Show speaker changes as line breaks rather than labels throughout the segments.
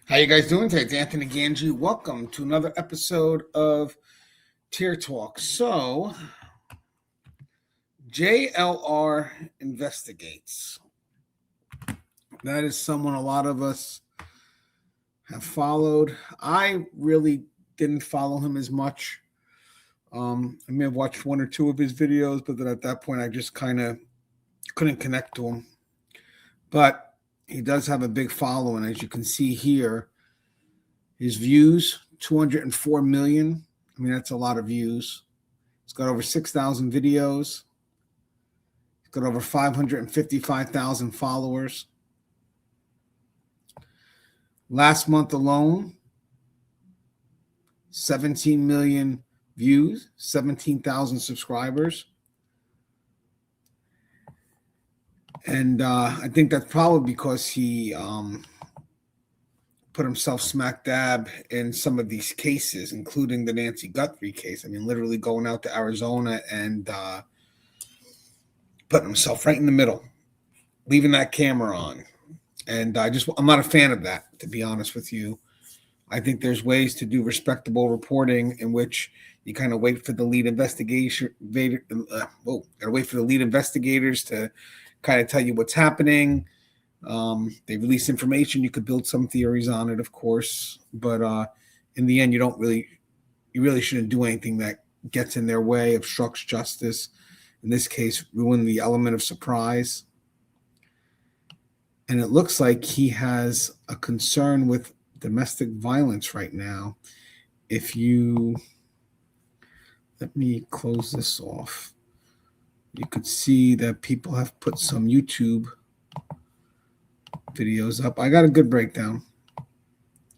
How you guys doing today? It's Anthony Ganji. Welcome to another episode of Tier Talk. So, JLR Investigates. That is someone a lot of us have followed. I really didn't follow him as much. I may have watched one or two of his videos, but then at that point I just kind of couldn't connect to him. But he does have a big following, as you can see here. His views, 204 million. I mean, that's a lot of views. He's got over 6,000 videos. He's got over 555,000 followers. Last month alone, 17 million views, 17,000 subscribers. And I think that's probably because he put himself smack dab in some of these cases, including the Nancy Guthrie case. I mean, literally going out to Arizona and putting himself right in the middle, leaving that camera on. And I'm not a fan of that, to be honest with you. I think there's ways to do respectable reporting in which you kind of wait for the lead investigators to kind of tell you what's happening. They release information. You could build some theories on it, of course, but in the end, you really shouldn't do anything that gets in their way, obstructs justice. In this case, ruin the element of surprise. And it looks like he has a concern with domestic violence right now. If you let me close this off, you could see that people have put some YouTube videos up. I got a good breakdown,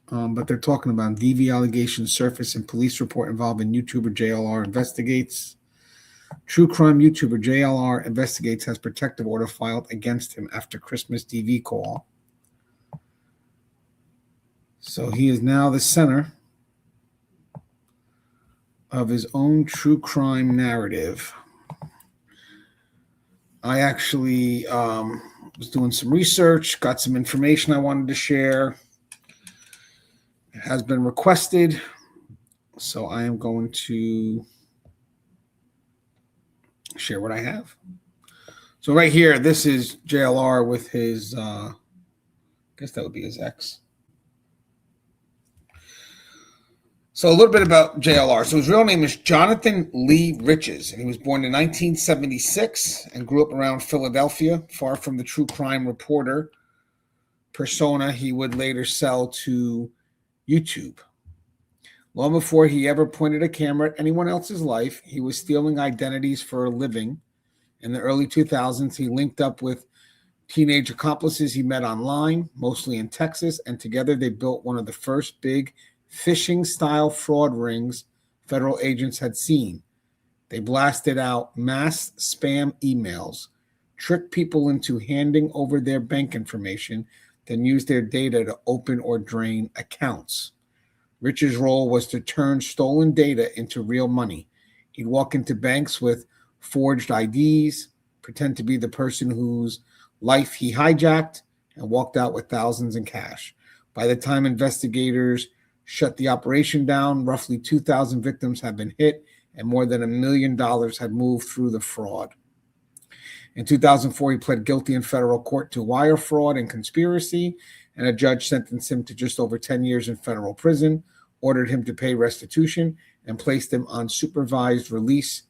but they're talking about DV allegations surface in police report involving YouTuber JLR Investigates. True crime YouTuber JLR Investigates has protective order filed against him after Christmas DV call. So he is now the center of his own true crime narrative. I actually was doing some research, got some information I wanted to share. It has been requested, so I am going to share what I have. So right here, this is JLR with his, I guess that would be his ex. So a little bit about JLR. So his real name is Jonathan Lee Riches, and he was born in 1976 and grew up around Philadelphia, far from the true crime reporter persona he would later sell to YouTube. Long before he ever pointed a camera at anyone else's life, he was stealing identities for a living. In the early 2000s, he linked up with teenage accomplices he met online, mostly in Texas, and together they built one of the first big phishing-style fraud rings federal agents had seen. They blasted out mass spam emails, tricked people into handing over their bank information, then used their data to open or drain accounts. Rich's role was to turn stolen data into real money. He'd walk into banks with forged IDs, pretend to be the person whose life he hijacked, and walked out with thousands in cash. By the time investigators shut the operation down, roughly 2,000 victims had been hit, and more than $1 million had moved through the fraud. In 2004, he pled guilty in federal court to wire fraud and conspiracy, and a judge sentenced him to just over 10 years in federal prison, ordered him to pay restitution, and placed him on supervised release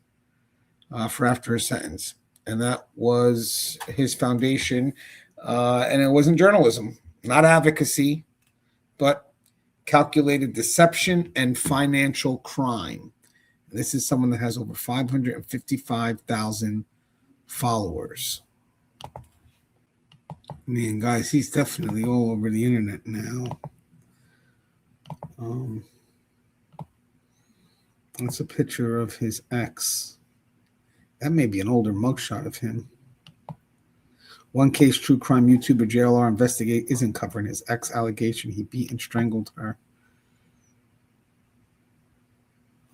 for after his sentence. And that was his foundation, and it wasn't journalism, not advocacy, but calculated deception and financial crime. This is someone that has over 555,000 followers. I mean, guys, he's definitely all over the internet now. That's a picture of his ex. That may be an older mugshot of him. One case, true crime YouTuber JLR Investigate isn't covering his ex allegation he beat and strangled her.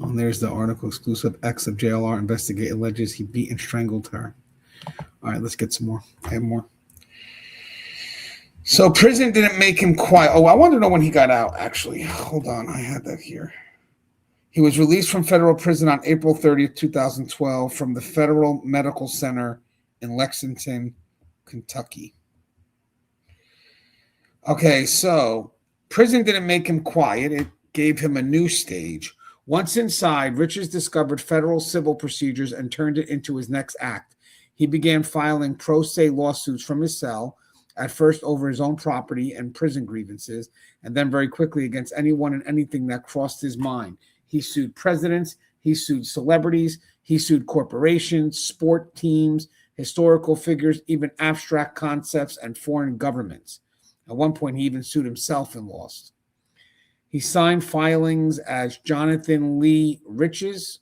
Oh, and there's the article exclusive. Ex of JLR Investigate alleges he beat and strangled her. All right, let's get some more. I have more. So prison didn't make him quiet. Oh, I want to know when he got out, actually. Hold on. I had that here. He was released from federal prison on April 30th, 2012 from the Federal Medical Center in Lexington, Kentucky. Okay, so prison didn't make him quiet. It gave him a new stage. Once inside, Richards discovered federal civil procedures and turned it into his next act. He began filing pro se lawsuits from his cell, at first over his own property and prison grievances, and then very quickly against anyone and anything that crossed his mind. He sued presidents, he sued celebrities, he sued corporations, sport teams, historical figures, even abstract concepts and foreign governments. At one point, he even sued himself and lost. He signed filings as Jonathan Lee Riches,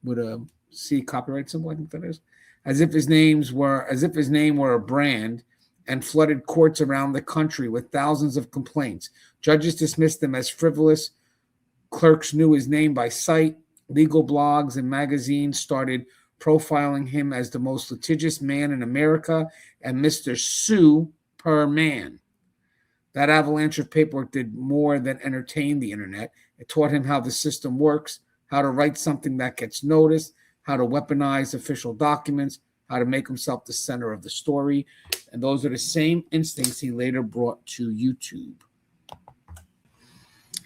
with a C copyright symbol, I think that is, as if his name were a brand, and flooded courts around the country with thousands of complaints. Judges dismissed them as frivolous. Clerks knew his name by sight. Legal blogs and magazines started profiling him as the most litigious man in America and Mr. Superman. That avalanche of paperwork did more than entertain the internet. It taught him how the system works, how to write something that gets noticed, how to weaponize official documents, how to make himself the center of the story. And those are the same instincts he later brought to YouTube.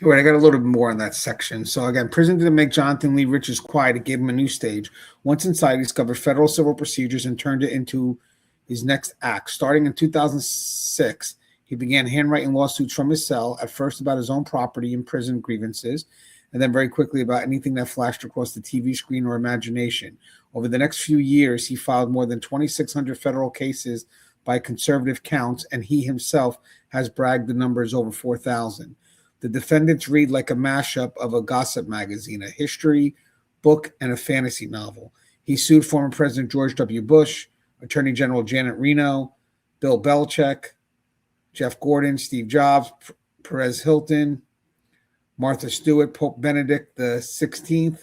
All right, I got a little bit more on that section. So again, prison didn't make Jonathan Lee Riches quiet. It gave him a new stage. Once inside, he discovered federal civil procedures and turned it into his next act. Starting in 2006, he began handwriting lawsuits from his cell, at first about his own property and prison grievances, and then very quickly about anything that flashed across the TV screen or imagination. Over the next few years, he filed more than 2,600 federal cases by conservative counts, and he himself has bragged the number is over 4,000. The defendants read like a mashup of a gossip magazine, a history book, and a fantasy novel. He sued former President George W. Bush, Attorney General Janet Reno, Bill Belichick, Jeff Gordon, Steve Jobs, Perez Hilton, Martha Stewart, Pope Benedict XVI,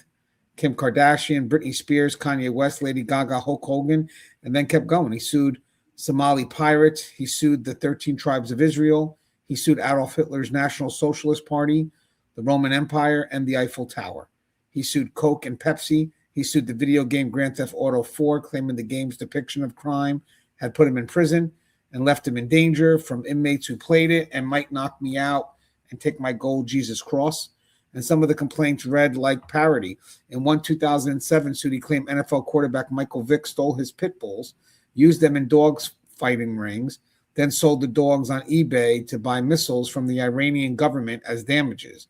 Kim Kardashian, Britney Spears, Kanye West, Lady Gaga, Hulk Hogan, and then kept going. He sued Somali pirates. He sued the 13 tribes of Israel. He sued Adolf Hitler's National Socialist Party, the Roman Empire, and the Eiffel Tower. He sued Coke and Pepsi. He sued the video game Grand Theft Auto 4, claiming the game's depiction of crime had put him in prison and left him in danger from inmates who played it and might knock me out and take my gold Jesus cross. And some of the complaints read like parody. In one 2007 suit, he claimed NFL quarterback Michael Vick stole his pit bulls, used them in dogs fighting rings, then sold the dogs on eBay to buy missiles from the Iranian government as damages.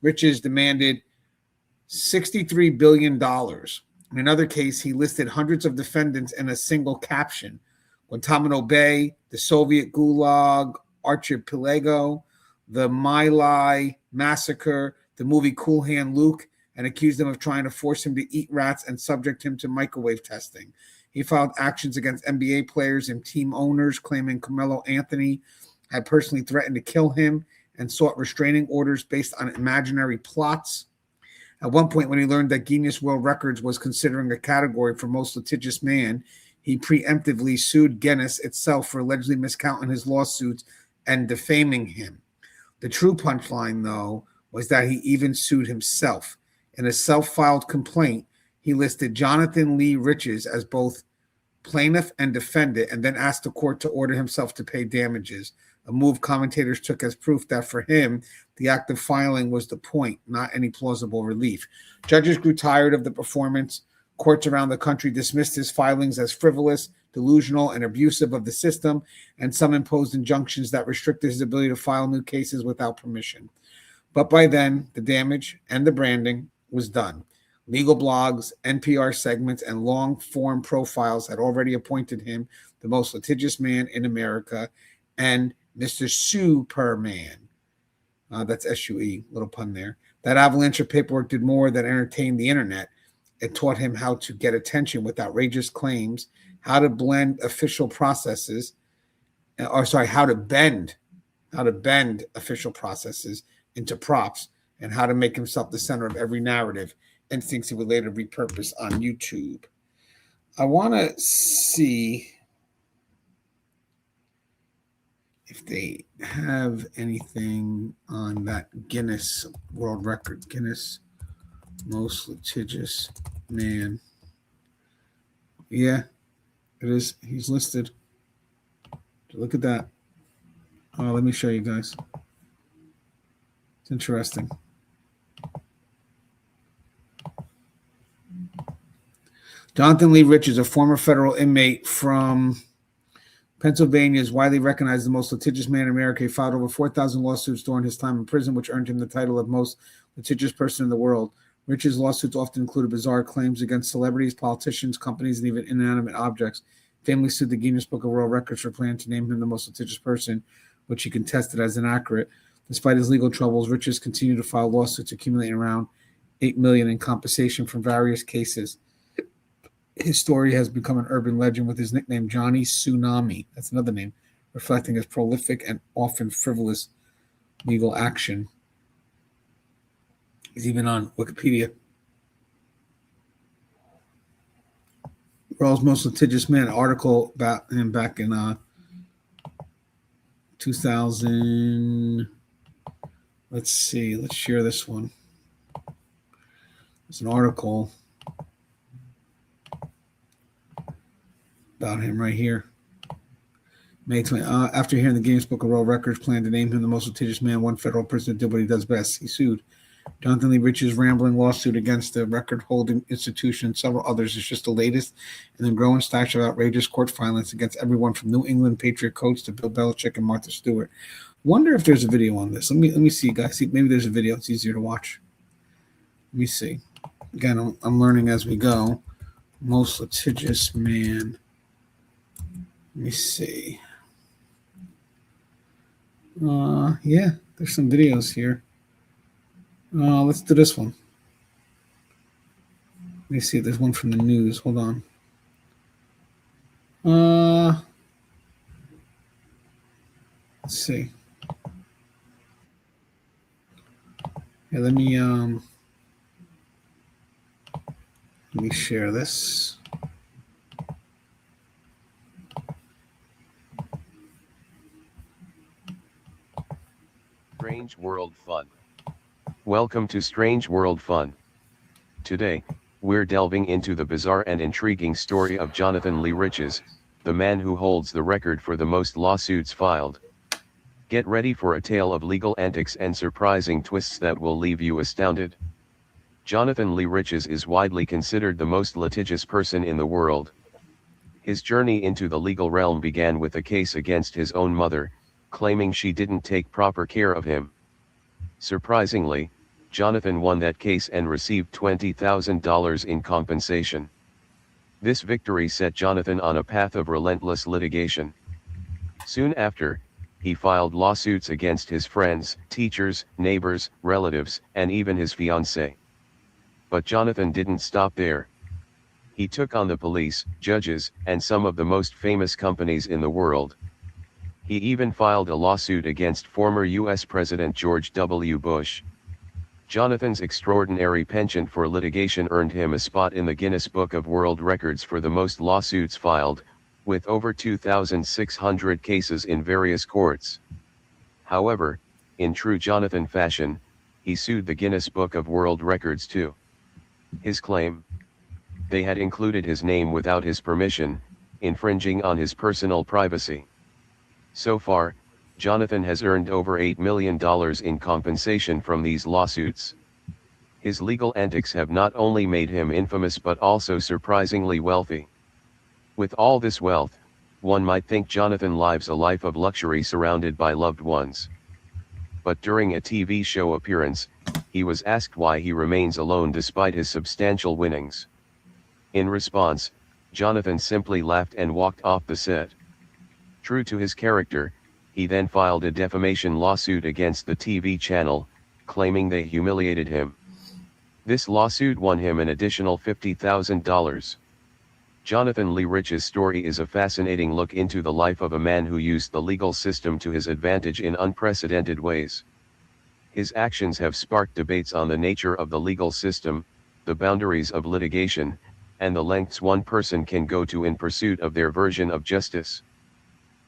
Riches demanded $63 billion. In another case, he listed hundreds of defendants in a single caption: Guantanamo Bay, the Soviet Gulag Archipelago, the My Lai massacre, the movie Cool Hand Luke, and accused them of trying to force him to eat rats and subject him to microwave testing. He filed actions against NBA players and team owners, claiming Carmelo Anthony had personally threatened to kill him and sought restraining orders based on imaginary plots. At one point, when he learned that Guinness World Records was considering a category for most litigious man, he preemptively sued Guinness itself for allegedly miscounting his lawsuits and defaming him. The true punchline, though, was that he even sued himself. In a self-filed complaint, he listed Jonathan Lee Riches as both plaintiff and defendant, and then asked the court to order himself to pay damages, a move commentators took as proof that for him, the act of filing was the point, not any plausible relief. Judges grew tired of the performance. Courts around the country dismissed his filings as frivolous, delusional, and abusive of the system, and some imposed injunctions that restricted his ability to file new cases without permission. But by then, the damage and the branding was done. Legal blogs, NPR segments, and long-form profiles had already appointed him the most litigious man in America and Mr. Superman. That's S-U-E, little pun there. That avalanche of paperwork did more than entertain the internet. It taught him how to get attention with outrageous claims, how to blend official processes, how to bend official processes into props, and how to make himself the center of every narrative, instincts he would later repurpose on YouTube. I want to see if they have anything on that Guinness world record. Guinness most litigious man. Yeah, it is. He's listed. Look at that. Oh, let me show you guys. It's interesting. Jonathan Lee Riches, a former federal inmate from Pennsylvania, is widely recognized as the most litigious man in America. He filed over 4,000 lawsuits during his time in prison, which earned him the title of most litigious person in the world. Riches' lawsuits often included bizarre claims against celebrities, politicians, companies, and even inanimate objects. Family sued the Guinness Book of World Records for planning to name him the most litigious person, which he contested as inaccurate. Despite his legal troubles, Riches continued to file lawsuits, accumulating around $8 million in compensation from various cases. His story has become an urban legend, with his nickname Johnny Tsunami. That's another name, reflecting his prolific and often frivolous legal action. He's even on Wikipedia. World's Most Litigious Man article about him back in 2000. Let's see. Let's share this one. There's an article about him right here. May 20, after hearing the Guinness Book of World Records plan to name him the most litigious man, one federal prison did what he does best. He sued. Jonathan Lee Riches' rambling lawsuit against the record-holding institution and several others is just the latest in the growing stash of outrageous court filings against everyone from New England Patriot coach to Bill Belichick and Martha Stewart. Wonder if there's a video on this. Let me see, guys. See, maybe there's a video. It's easier to watch. Let me see. Again, I'm learning as we go. Most litigious man. Let me see. Yeah, there's some videos here. Let's do this one. Let me see if there's one from the news. Hold on. Let's see. Yeah, let me share this.
Strange World Fun. Welcome to Strange World Fun. Today, we're delving into the bizarre and intriguing story of Jonathan Lee Riches, the man who holds the record for the most lawsuits filed. Get ready for a tale of legal antics and surprising twists that will leave you astounded. Jonathan Lee Riches is widely considered the most litigious person in the world. His journey into the legal realm began with a case against his own mother, claiming she didn't take proper care of him. Surprisingly, Jonathan won that case and received $20,000 in compensation. This victory set Jonathan on a path of relentless litigation. Soon after, he filed lawsuits against his friends, teachers, neighbors, relatives, and even his fiancée. But Jonathan didn't stop there. He took on the police, judges, and some of the most famous companies in the world. He even filed a lawsuit against former U.S. President George W. Bush. Jonathan's extraordinary penchant for litigation earned him a spot in the Guinness Book of World Records for the most lawsuits filed, with over 2,600 cases in various courts. However, in true Jonathan fashion, he sued the Guinness Book of World Records too. His claim: they had included his name without his permission, infringing on his personal privacy. So far, Jonathan has earned over $8 million in compensation from these lawsuits. His legal antics have not only made him infamous but also surprisingly wealthy. With all this wealth, one might think Jonathan lives a life of luxury surrounded by loved ones. But during a TV show appearance, he was asked why he remains alone despite his substantial winnings. In response, Jonathan simply laughed and walked off the set. True to his character, he then filed a defamation lawsuit against the TV channel, claiming they humiliated him. This lawsuit won him an additional $50,000. Jonathan Lee Riches' story is a fascinating look into the life of a man who used the legal system to his advantage in unprecedented ways. His actions have sparked debates on the nature of the legal system, the boundaries of litigation, and the lengths one person can go to in pursuit of their version of justice.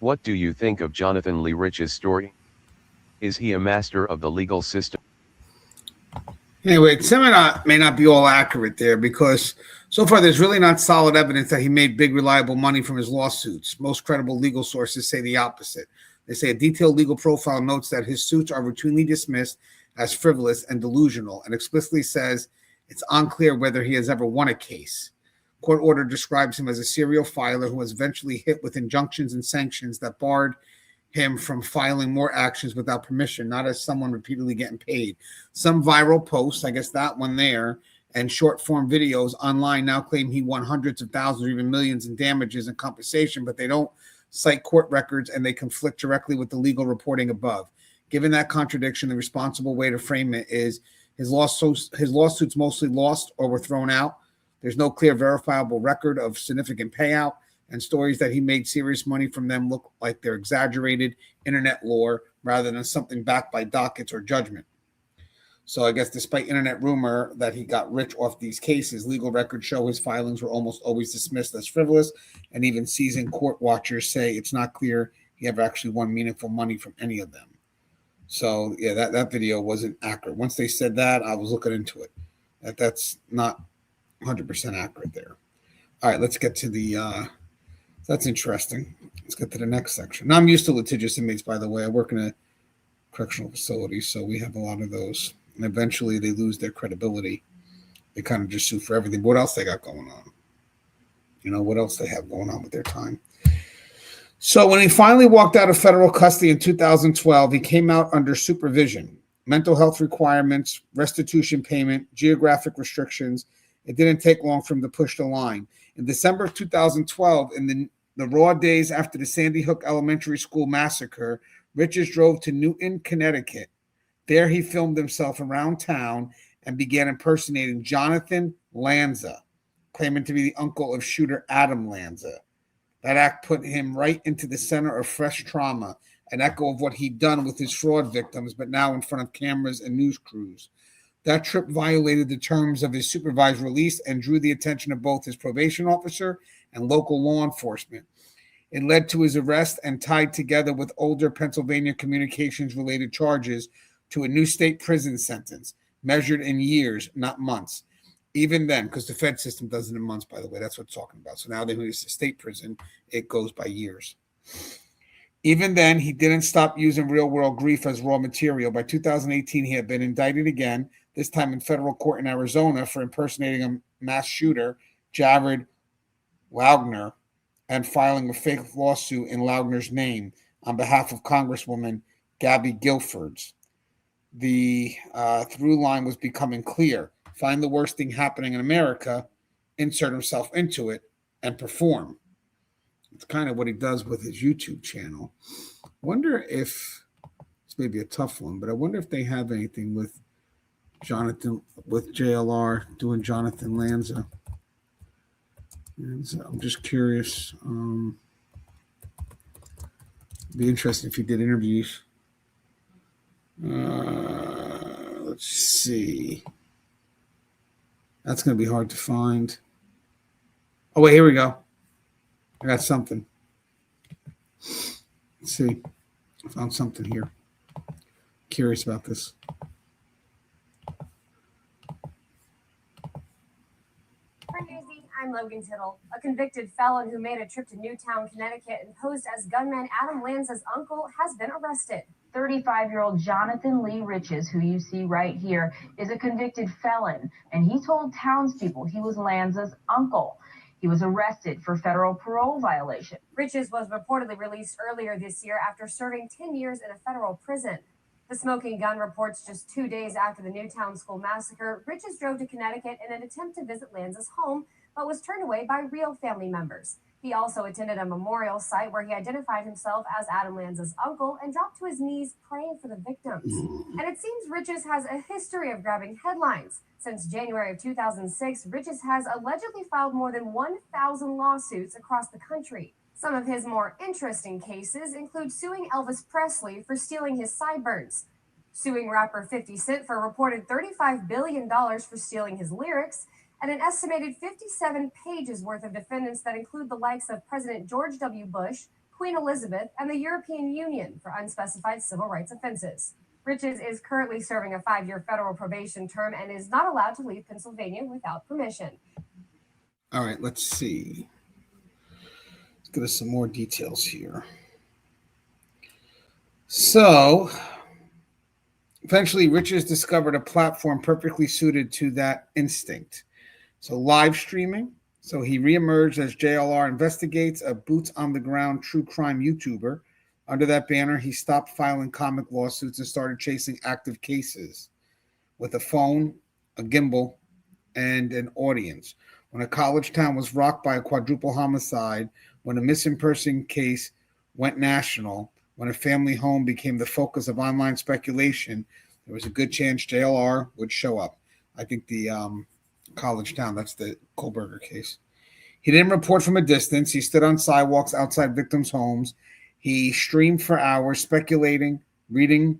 What do you think of Jonathan Lee Rich's story? Is he a master of the legal system?
Anyway, some of that may not be all accurate there because so far there's really not solid evidence that he made big, reliable money from his lawsuits. Most credible legal sources say the opposite. They say a detailed legal profile notes that his suits are routinely dismissed as frivolous and delusional, and explicitly says it's unclear whether he has ever won a case. Court order describes him as a serial filer who was eventually hit with injunctions and sanctions that barred him from filing more actions without permission, not as someone repeatedly getting paid. Some viral posts, I guess that one there, and short form videos online now claim he won hundreds of thousands or even millions in damages and compensation, but they don't cite court records and they conflict directly with the legal reporting above. Given that contradiction, the responsible way to frame it is his lawsuits mostly lost or were thrown out. There's no clear verifiable record of significant payout, and stories that he made serious money from them look like they're exaggerated internet lore rather than something backed by dockets or judgment. So I guess despite internet rumor that he got rich off these cases, legal records show his filings were almost always dismissed as frivolous, and even seasoned court watchers say it's not clear he ever actually won meaningful money from any of them. So yeah, that video wasn't accurate. Once they said that, I was looking into it. That's not 100% accurate there. All right, let's get to the that's interesting. Let's get to the next section. Now, I'm used to litigious inmates, by the way. I work in a correctional facility, so we have a lot of those. And eventually they lose their credibility. They kind of just sue for everything. What else they got going on? You know, what else they have going on with their time? So when he finally walked out of federal custody in 2012, he came out under supervision, mental health requirements, restitution payment, geographic restrictions. It didn't take long for him to push the line. In December of 2012, in the raw days after the Sandy Hook Elementary School massacre, Riches drove to Newton, Connecticut. There he filmed himself around town and began impersonating Jonathan Lanza, claiming to be the uncle of shooter Adam Lanza. That act put him right into the center of fresh trauma, an echo of what he'd done with his fraud victims, but now in front of cameras and news crews. That trip violated the terms of his supervised release and drew the attention of both his probation officer and local law enforcement. It led to his arrest and tied together with older Pennsylvania communications-related charges to a new state prison sentence, measured in years, not months. Even then, because the Fed system does it in months, by the way, that's what it's talking about. So now that he's a state prison, it goes by years. Even then, he didn't stop using real-world grief as raw material. By 2018, he had been indicted again, this time in federal court in Arizona, for impersonating a mass shooter, Jared Wagner, and filing a fake lawsuit in Wagner's name on behalf of Congresswoman Gabby Gilfords. The through line was becoming clear. Find the worst thing happening in America, insert himself into it, and perform. It's kind of what he does with his YouTube channel. Wonder if, it's maybe a tough one, but I wonder if they have anything with Jonathan, with JLR doing Jonathan Lanza. And so I'm just curious. Be interesting if he did interviews. Let's see. That's going to be hard to find. Oh, wait, here we go. I got something. Let's see. I found something here. Curious about this.
For Newsy, I'm Logan Tittle. A convicted felon who made a trip to Newtown, Connecticut and posed as gunman Adam Lanza's uncle has been arrested.
35-year-old Jonathan Lee Riches, who you see right here, is a convicted felon, and he told townspeople he was Lanza's uncle. He was arrested for federal parole violation.
Riches was reportedly released earlier this year after serving 10 years in a federal prison. The smoking gun reports just 2 days after the Newtown school massacre, Riches drove to Connecticut in an attempt to visit Lanza's home, but was turned away by real family members. He also attended a memorial site where he identified himself as Adam Lanza's uncle and dropped to his knees praying for the victims. And it seems Riches has a history of grabbing headlines. Since January of 2006, Riches has allegedly filed more than 1,000 lawsuits across the country. Some of his more interesting cases include suing Elvis Presley for stealing his sideburns, suing rapper 50 Cent for a reported $35 billion for stealing his lyrics, and an estimated 57 pages worth of defendants that include the likes of President George W. Bush, Queen Elizabeth, and the European Union for unspecified civil rights offenses. Riches is currently serving a 5-year federal probation term and is not allowed to leave Pennsylvania without permission.
All right, let's see. Let's get us some more details here. So, eventually, Riches discovered a platform perfectly suited to that instinct. So, live streaming. So, he reemerged as JLR Investigates, a boots-on-the-ground true crime YouTuber. Under that banner, he stopped filing comic lawsuits and started chasing active cases with a phone, a gimbal, and an audience. When a college town was rocked by a quadruple homicide, when a missing person case went national, when a family home became the focus of online speculation, there was a good chance JLR would show up. I think the college town, that's the Kohlberger case. He didn't report from a distance. He stood on sidewalks outside victims' homes. He streamed for hours, speculating, reading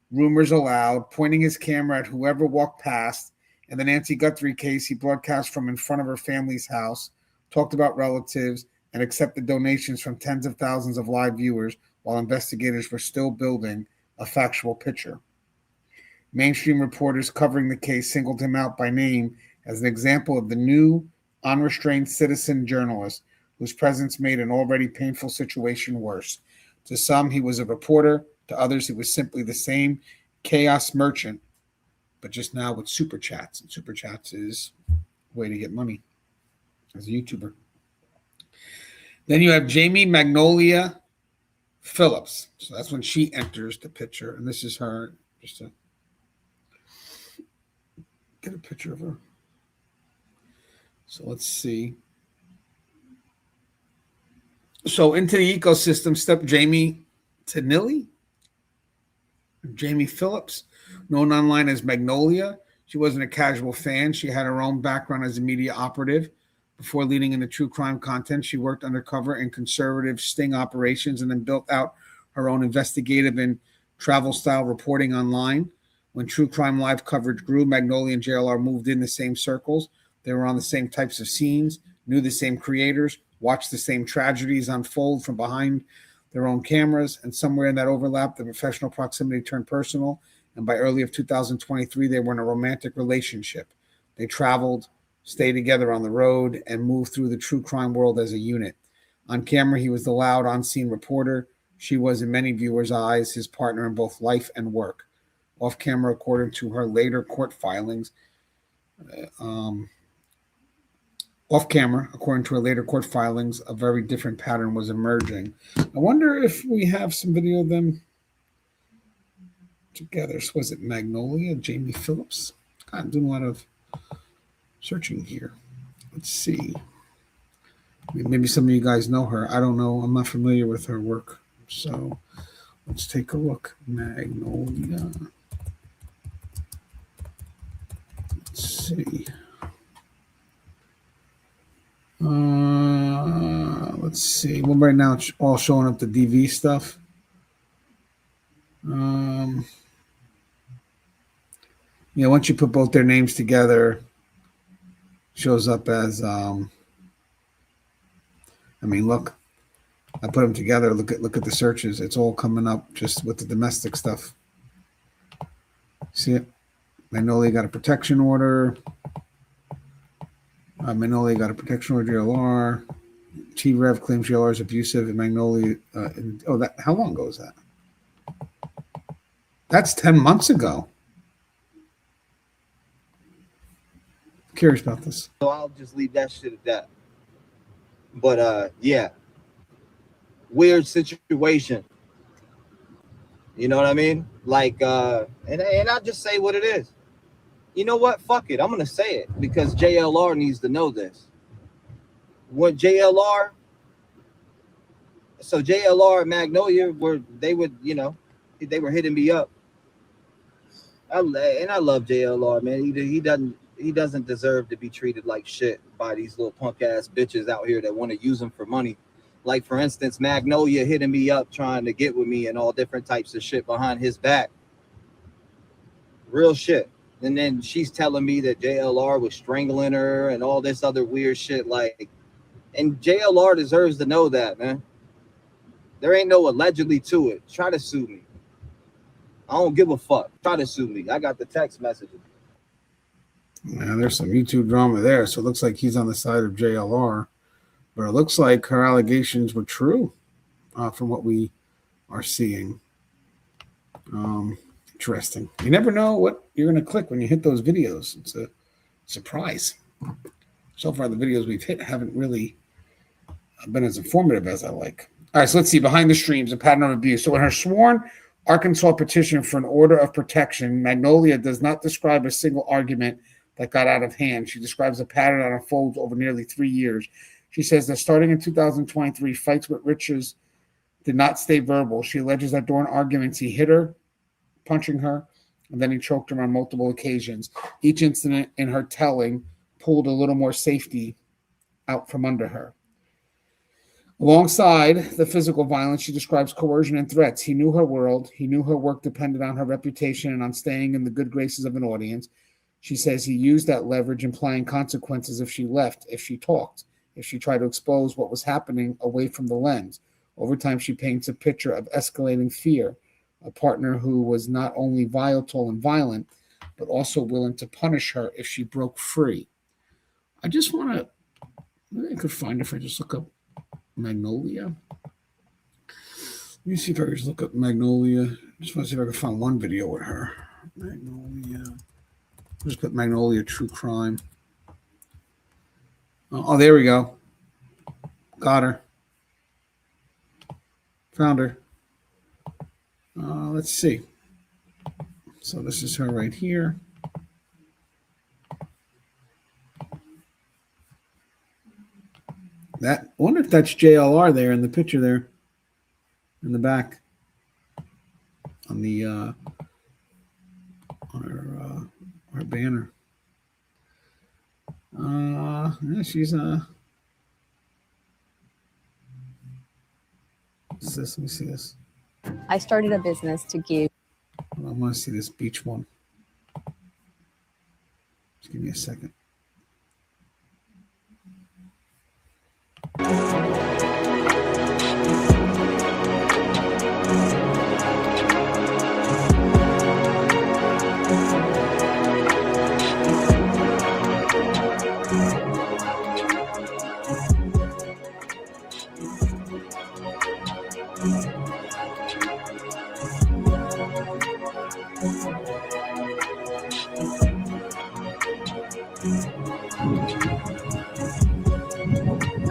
rumors aloud, pointing his camera at whoever walked past. In the Nancy Guthrie case, he broadcast from in front of her family's house, talked about relatives, and accepted donations from tens of thousands of live viewers while investigators were still building a factual picture. Mainstream reporters covering the case singled him out by name as an example of the new, unrestrained citizen journalist whose presence made an already painful situation worse. To some, he was a reporter. To others, he was simply the same chaos merchant, but just now with super chats. And super chats is a way to get money as a YouTuber. Then you have Jaime Magnolia Phillips. So that's when she enters the picture. And this is her, just to get a picture of her. So let's see. So into the ecosystem stepped Jaime Phillips, known online as Magnolia. She wasn't a casual fan. She had her own background as a media operative. Before leading into true crime content, she worked undercover in conservative sting operations and then built out her own investigative and travel-style reporting online. When true crime live coverage grew, Magnolia and JLR moved in the same circles. They were on the same types of scenes, knew the same creators, watched the same tragedies unfold from behind their own cameras, and somewhere in that overlap, the professional proximity turned personal, and by early of 2023, they were in a romantic relationship. They traveled, stayed together on the road, and moved through the true crime world as a unit. On camera, he was the loud, on-scene reporter. She was, in many viewers' eyes, his partner in both life and work. Off camera, according to her later court filings, a very different pattern was emerging. I wonder if we have some video of them together. So was it Magnolia, Jaime Phillips? I'm doing a lot of searching here. Let's see. Maybe some of you guys know her. I don't know. I'm not familiar with her work. So let's take a look. Magnolia. Let's see. Let's see. Well, right now it's all showing up the DV stuff. Once you put both their names together, shows up as look, I put them together. Look at the searches. It's all coming up just with the domestic stuff. See it? Magnolia got a protection order. Magnolia got a protection order. JLR. T-Rev claims JLR is abusive. And Magnolia. How long ago is that? That's 10 months ago. Curious about this.
So I'll just leave that shit at that. But yeah, weird situation. You know what I mean? Like, and I'll just say what it is. You know what? Fuck it. I'm gonna say it because JLR needs to know this. What JLR? So JLR and Magnolia they were hitting me up. I love JLR, man. He doesn't deserve to be treated like shit by these little punk ass bitches out here that want to use him for money. Like, for instance, Magnolia hitting me up trying to get with me and all different types of shit behind his back. Real shit. And then she's telling me that JLR was strangling her and all this other weird shit. Like, and JLR deserves to know that, man. There ain't no allegedly to it. Try to sue me. I don't give a fuck. Try to sue me. I got the text messages.
Yeah, there's some YouTube drama there. So it looks like he's on the side of JLR. But it looks like her allegations were true from what we are seeing. Interesting. You never know what you're going to click when you hit those videos. It's a surprise. So far, the videos we've hit haven't really been as informative as I like. All right, so let's see. Behind the streams, a pattern of abuse. So in her sworn Arkansas petition for an order of protection, Magnolia does not describe a single argument that got out of hand. She describes a pattern that unfolds over nearly 3 years. She says that starting in 2023, fights with Riches did not stay verbal. She alleges that during arguments, he hit her, punching her, and then he choked her on multiple occasions. Each incident in her telling pulled a little more safety out from under her. Alongside the physical violence, she describes coercion and threats. He knew her world. He knew her work depended on her reputation and on staying in the good graces of an audience. She says he used that leverage, implying consequences if she left, if she talked, if she tried to expose what was happening away from the lens. Over time, she paints a picture of escalating fear, a partner who was not only volatile and violent, but also willing to punish her if she broke free. I just want to, maybe I could find if I just look up Magnolia. Let me see if I can just look up Magnolia. Just want to see if I can find one video with her. Magnolia. Just put Magnolia true crime. Oh, there we go. Got her. Found her. Let's see. So this is her right here. I wonder if that's JLR there in the picture there in the back on the on her banner. Yeah, she's what's this? Let me see this.
I started a business to give.
I want to see this beach one. Just give me a second.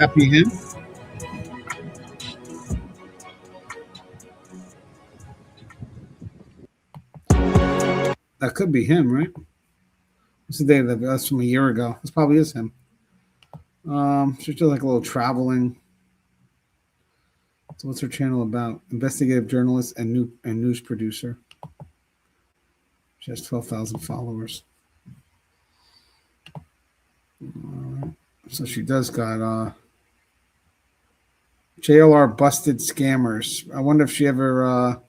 Happy him? That could be him, right? What's the date of that? That's from a year ago. This probably is him. She's just like a little traveling. So what's her channel about? Investigative journalist and news producer. She has 12,000 followers. So she does got JLR busted scammers. I wonder if she ever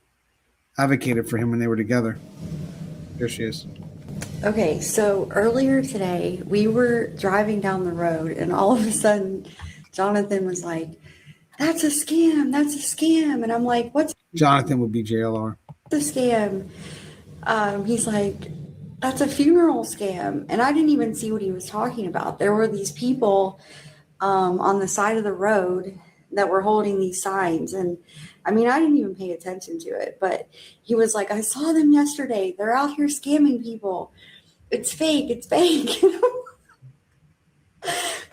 advocated for him when they were together. There she is.
Okay, so earlier today, we were driving down the road, and all of a sudden, Jonathan was like, "That's a scam, that's a scam." And I'm like, "What's
Jonathan would be JLR.
the scam?" He's like, "That's a funeral scam." And I didn't even see what he was talking about. There were these people on the side of the road that were holding these signs. And I mean, I didn't even pay attention to it, but he was like, "I saw them yesterday. They're out here scamming people. It's fake, it's fake."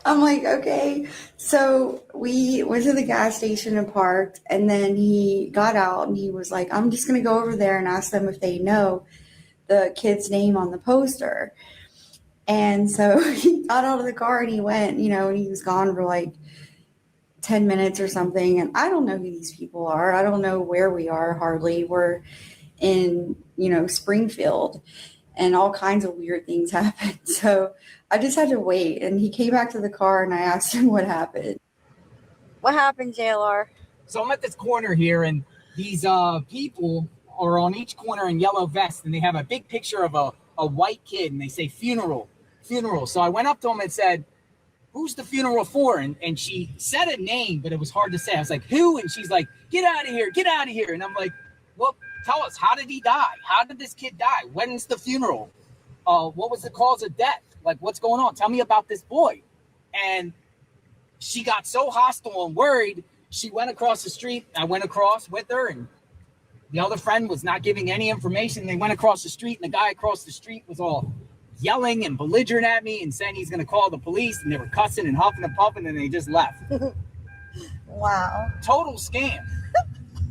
I'm like, okay. So we went to the gas station and parked, and then he got out and he was like, "I'm just going to go over there and ask them if they know the kid's name on the poster." And so he got out of the car and he went, and he was gone for like 10 minutes or something. And I don't know who these people are. I don't know where we are hardly. We're in, Springfield, and all kinds of weird things happened. So I just had to wait. And he came back to the car and I asked him what happened. What happened, JLR?
So I'm at this corner here, and these people are on each corner in yellow vests, and they have a big picture of a white kid, and they say funeral. So I went up to him and said, who's the funeral for? And she said a name, but it was hard to say. I was like, who? And she's like, get out of here, get out of here. And I'm like, well, tell us, how did he die? How did this kid die? When's the funeral? What was the cause of death? Like, what's going on? Tell me about this boy. And she got so hostile and worried, she went across the street. I went across with her, and the other friend was not giving any information. They went across the street, and the guy across the street was all yelling and belligerent at me and saying he's going to call the police, and they were cussing and huffing and puffing, and they just left.
Wow.
Total scam.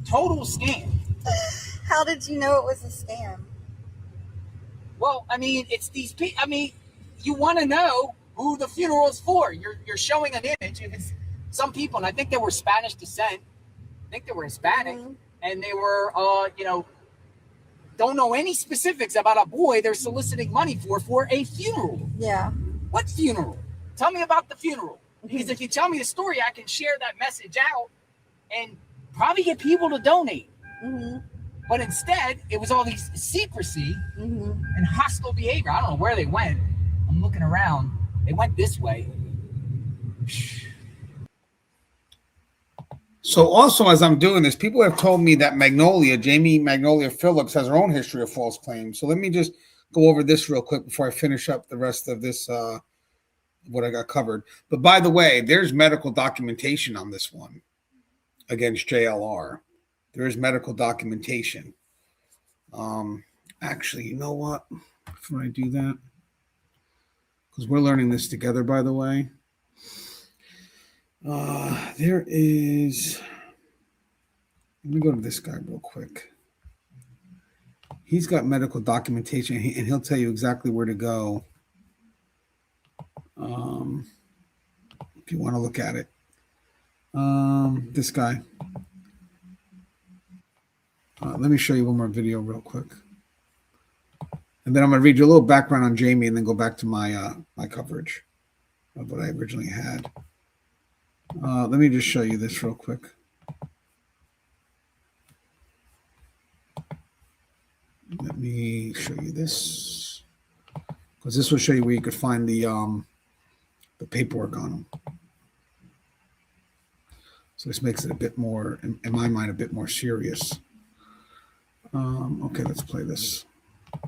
Total scam.
How did you know it was a scam?
Well, I mean, it's these people. I mean, you want to know who the funeral is for. You're showing an image. If it's some people, and I think they were Spanish descent. I think they were Hispanic, and they were, don't know any specifics about a boy they're soliciting money for a funeral.
Yeah.
What funeral? Tell me about the funeral. Because if you tell me the story, I can share that message out and probably get people to donate. But instead, it was all these secrecy and hostile behavior. I don't know where they went. I'm looking around. They went this way.
So also, as I'm doing this, people have told me that Magnolia Phillips has her own history of false claims. So let me just go over this real quick before I finish up the rest of this, what I got covered. But by the way, there's medical documentation on this one against JLR. There is medical documentation. Actually, you know what? Before I do that, because we're learning this together, by the way. There is, let me go to this guy real quick. He's got medical documentation, and he'll tell you exactly where to go. If you want to look at it. This guy. Let me show you one more video real quick. And then I'm going to read you a little background on Jaime and then go back to my my coverage of what I originally had. Let me just show you this real quick. Let me show you this, because this will show you where you could find the paperwork on them. So this makes it a bit more, in my mind, a bit more serious. Okay, let's play this.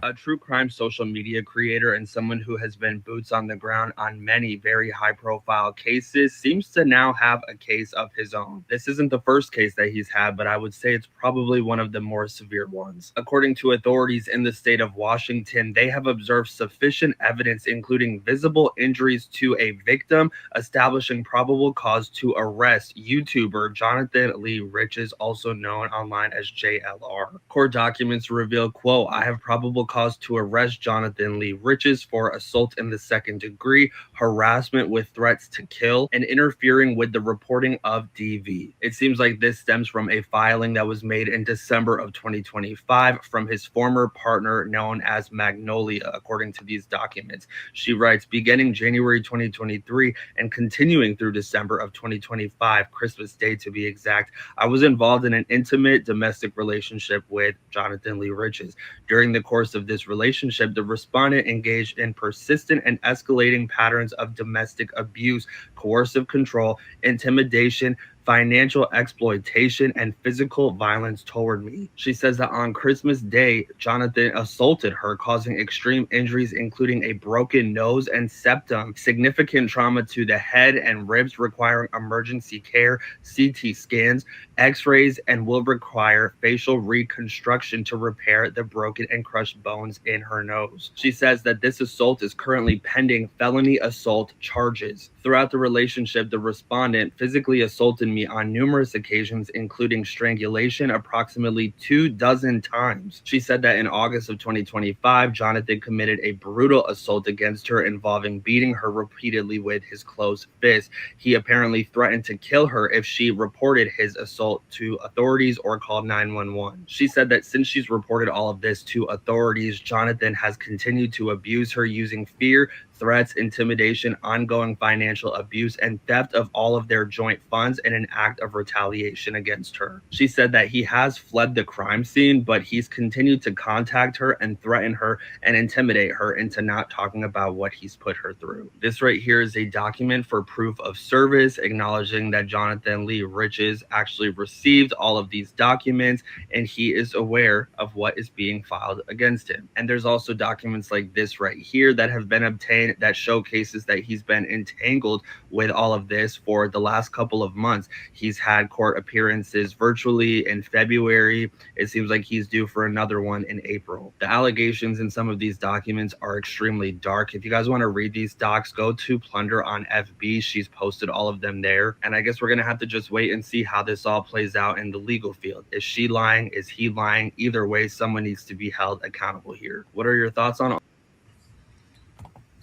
A true crime social media creator and someone who has been boots on the ground on many very high profile cases seems to now have a case of his own. This isn't the first case that he's had, but I would say it's probably one of the more severe ones. According to authorities in the state of Washington, they have observed sufficient evidence, including visible injuries to a victim, establishing probable cause to arrest YouTuber Jonathan Lee Riches, also known online as JLR. Court documents reveal, quote, "I have probable cause to arrest Jonathan Lee Riches for assault in the second degree, harassment with threats to kill, and interfering with the reporting of DV." It seems like this stems from a filing that was made in December of 2025 from his former partner known as Magnolia, according to these documents. She writes, beginning January 2023 and continuing through December of 2025, Christmas Day to be exact, I was involved in an intimate domestic relationship with Jonathan Lee Riches. During the course of this relationship, the respondent engaged in persistent and escalating patterns of domestic abuse, coercive control, intimidation, financial exploitation, and physical violence toward me. She says that on Christmas Day, Jonathan assaulted her, causing extreme injuries, including a broken nose and septum, significant trauma to the head and ribs requiring emergency care, CT scans, x-rays, and will require facial reconstruction to repair the broken and crushed bones in her nose. She says that this assault is currently pending felony assault charges. Throughout the relationship, the respondent physically assaulted me on numerous occasions, including strangulation approximately 24 times. She said that in August of 2025, Jonathan committed a brutal assault against her involving beating her repeatedly with his closed fist. He apparently threatened to kill her if she reported his assault to authorities or called 911. She said that since she's reported all of this to authorities, Jonathan has continued to abuse her using fear, threats, intimidation, ongoing financial abuse, and theft of all of their joint funds in an act of retaliation against her. She said that he has fled the crime scene, but he's continued to contact her and threaten her and intimidate her into not talking about what he's put her through. This right here is a document for proof of service, acknowledging that Jonathan Lee Riches actually received all of these documents and he is aware of what is being filed against him. And there's also documents like this right here that have been obtained that showcases that he's been entangled with all of this for the last couple of months. He's had court appearances virtually in February. It seems like he's due for another one in April. The allegations in some of these documents are extremely dark. If you guys want to read these docs, go to Plunder on FB. She's posted all of them there. And I guess we're going to have to just wait and see how this all plays out in the legal field. Is she lying? Is he lying? Either way, someone needs to be held accountable here. What are your thoughts on it?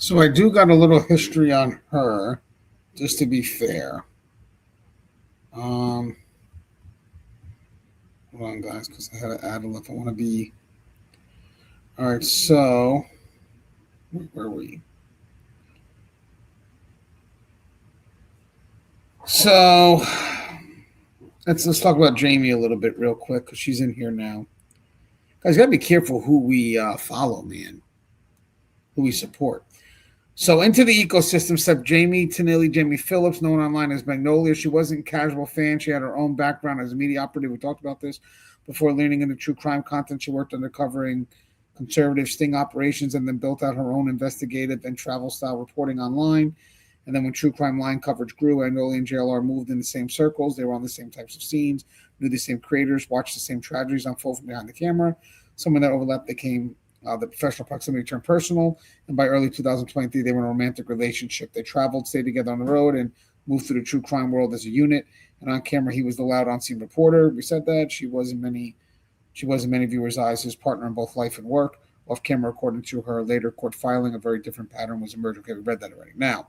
So I do got a little history on her, just to be fair. Hold on, guys, because I had to add a if I want to be. All right, so where were we? So let's talk about Jaime a little bit real quick because she's in here now. Guys, gotta be careful who we follow, man. Who we support. So into the ecosystem stepped Jaime Phillips, known online as Magnolia. She wasn't a casual fan. She had her own background as a media operative. We talked about this before leaning into true crime content. She worked under covering conservative sting operations and then built out her own investigative and travel style reporting online. And then when true crime line coverage grew, Magnolia and JLR moved in the same circles. They were on the same types of scenes, knew the same creators, watched the same tragedies unfold from behind the camera. Some of that overlap became the professional proximity turned personal, and by early 2023, they were in a romantic relationship. They traveled, stayed together on the road, and moved through the true crime world as a unit. And on camera, he was the loud on-scene reporter. We said that she was in many viewers' eyes his partner in both life and work. Off camera, according to her later court filing, a very different pattern was emerging. Okay, we read that already. Now,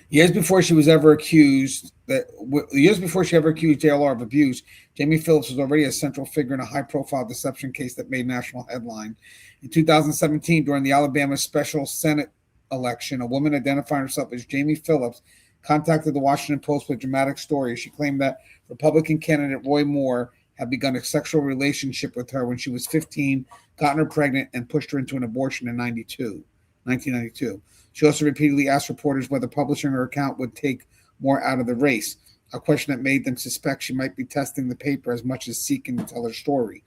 years before she ever accused JLR of abuse, Jaime Phillips was already a central figure in a high-profile deception case that made national headline. In 2017, during the Alabama special Senate election, a woman identifying herself as Jaime Phillips contacted the Washington Post with a dramatic story. She claimed that Republican candidate Roy Moore had begun a sexual relationship with her when she was 15, gotten her pregnant, and pushed her into an abortion in 1992. She also repeatedly asked reporters whether publishing her account would take more out of the race, a question that made them suspect she might be testing the paper as much as seeking to tell her story.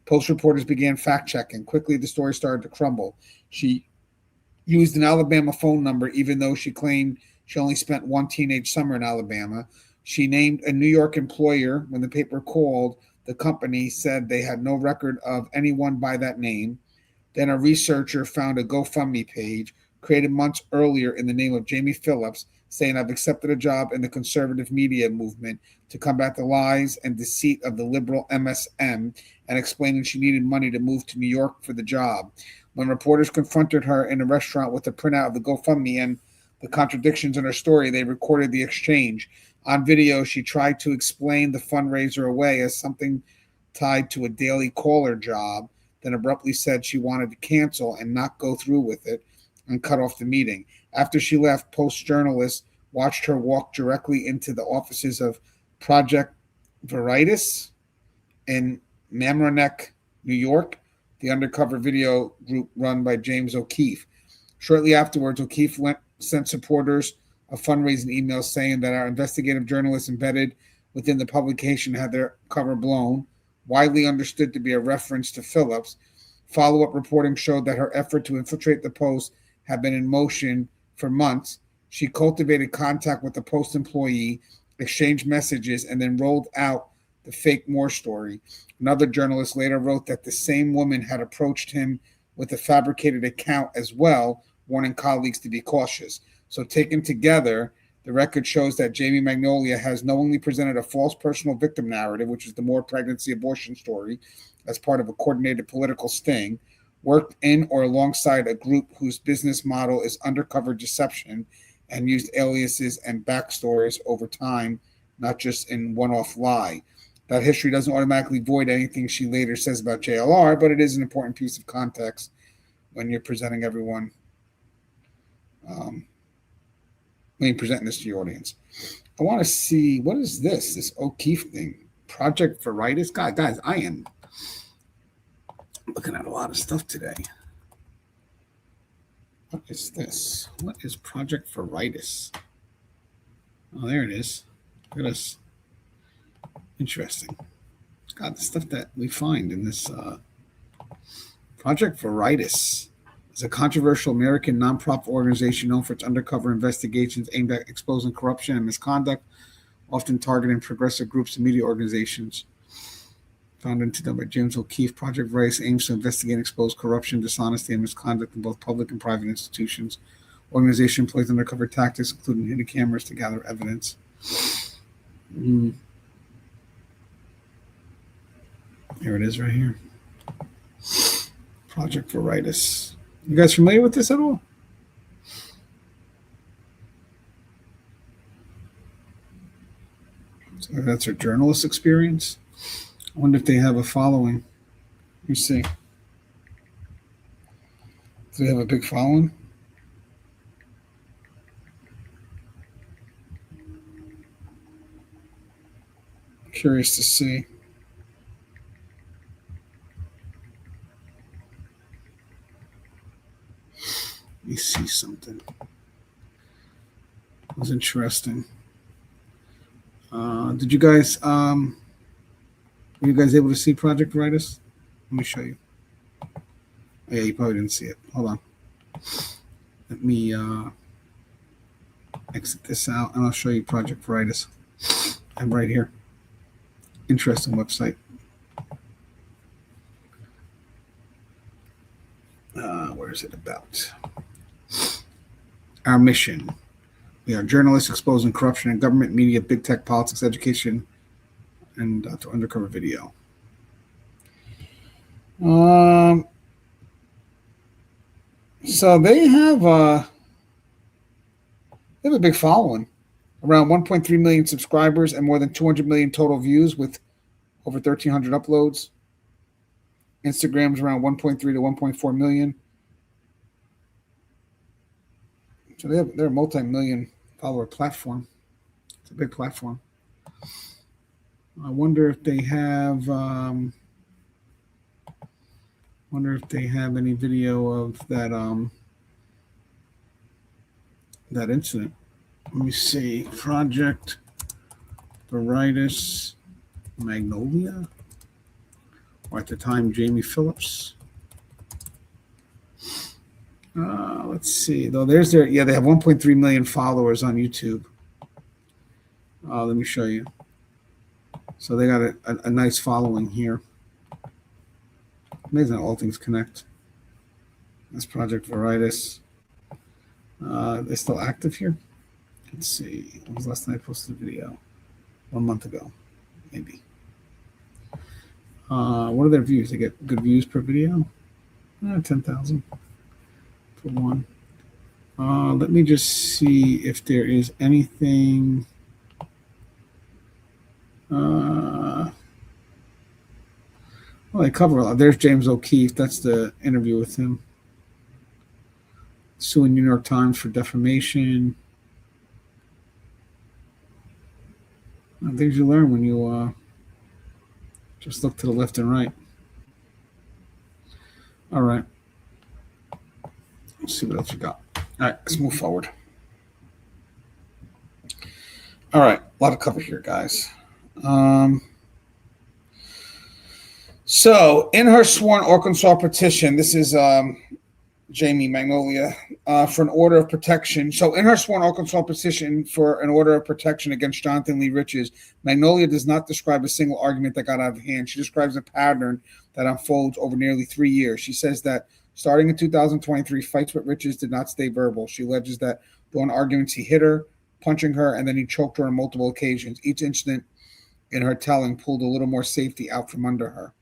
Post reporters began fact-checking. Quickly, the story started to crumble. She used an Alabama phone number, even though she claimed she only spent one teenage summer in Alabama. She named a New York employer. When the paper called, the company said they had no record of anyone by that name. Then a researcher found a GoFundMe page created months earlier in the name of Jaime Phillips, saying, "I've accepted a job in the conservative media movement to combat the lies and deceit of the liberal MSM," and explaining she needed money to move to New York for the job. When reporters confronted her in a restaurant with a printout of the GoFundMe and the contradictions in her story, they recorded the exchange. On video, she tried to explain the fundraiser away as something tied to a daily caller job, then abruptly said she wanted to cancel and not go through with it and cut off the meeting. After she left, Post journalists watched her walk directly into the offices of Project Veritas in Mamaroneck, New York, the undercover video group run by James O'Keefe. Shortly afterwards, O'Keefe sent supporters a fundraising email saying that our investigative journalists embedded within the publication had their cover blown, widely understood to be a reference to Phillips. Follow-up reporting showed that her effort to infiltrate the Post had been in motion for months. She cultivated contact with the Post employee, exchanged messages, and then rolled out the fake Moore story. Another journalist later wrote that the same woman had approached him with a fabricated account as well, warning colleagues to be cautious. So taken together, the record shows that Jaime Magnolia has knowingly presented a false personal victim narrative, which is the Moore pregnancy abortion story, as part of a coordinated political sting, worked in or alongside a group whose business model is undercover deception, and used aliases and backstories over time, not just in one-off lie. That history doesn't automatically void anything she later says about JLR, but it is an important piece of context when you're presenting everyone me presenting this to your audience. I want to see, what is this O'Keefe thing? Project Veritas? Guys, I am looking at a lot of stuff today. What is this? What is Project Veritas? Oh, there it is. Look at this. Interesting. God, the stuff that we find in this Project Veritas is a controversial American nonprofit organization known for its undercover investigations aimed at exposing corruption and misconduct, often targeting progressive groups and media organizations. Founded in 2000 by James O'Keefe, Project Veritas aims to investigate and expose corruption, dishonesty, and misconduct in both public and private institutions. Organization employs undercover tactics, including hidden cameras, to gather evidence. Here it is right here. Project Veritas. You guys familiar with this at all? So that's their journalist experience. I wonder if they have a following. Let me see. Do they have a big following? Curious to see. Let me see something. It was interesting. Did you guys were you guys able to see Project Veritas? Let me show you. Oh, yeah, you probably didn't see it. Hold on. Let me exit this out and I'll show you Project Veritas. I'm right here. Interesting website. Where is it about? Our mission. We are journalists exposing corruption in government, media, big tech, politics, education, and to undercover video. So they have a big following, around 1.3 million subscribers and more than 200 million total views, with over 1,300 uploads. Instagram's around 1.3 to 1.4 million. So they're a multi-million follower platform. It's a big platform. I wonder if they have any video of that that incident. Let me see. Project Veritas Magnolia, or at the time Jaime Phillips. Let's see. Though there's their, yeah, they have 1.3 million followers on YouTube. Let me show you. So they got a nice following here. Amazing how all things connect. That's Project Veritas. They're still active here. Let's see. When was the last time I posted a video? 1 month ago, maybe. What are their views? They get good views per video? 10,000 for one. Let me just see if there is anything. Well, they cover a lot. There's James O'Keefe. That's the interview with him. Suing New York Times for defamation. Things you learn when you just look to the left and right. All right. Let's see what else you got. All right, let's move forward. All right, a lot of cover here, guys. So, in her sworn Arkansas petition, this is Jaime Magnolia, for an order of protection. So, in her sworn Arkansas petition for an order of protection against Jonathan Lee Riches, Magnolia does not describe a single argument that got out of hand. She describes a pattern that unfolds over nearly 3 years. She says that starting in 2023, fights with Riches did not stay verbal. She alleges that during arguments, he hit her, punching her, and then he choked her on multiple occasions. Each incident, in her telling, pulled a little more safety out from under her.